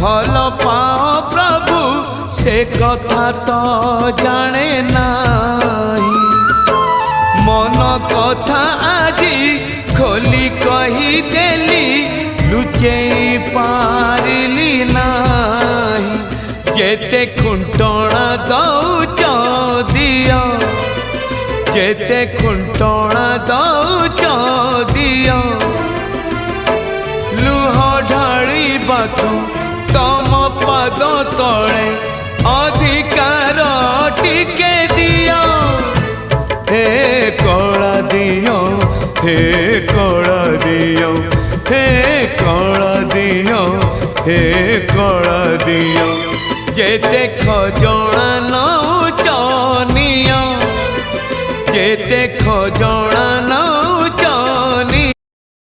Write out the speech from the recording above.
भल पाओ प्रभु से कथा तो जाने नाही। मन कथा आजी खोली कही देली लुचे पारिली नाही। जेते खुंटणा दौच दिया जेते खुंटणा दौच दिया लुह ढाळिबाकु तम पद तले अधिकार टिके दिया। हे कला दियो हे कला दियो हे कला दियो हे कला दियो। जेते खजना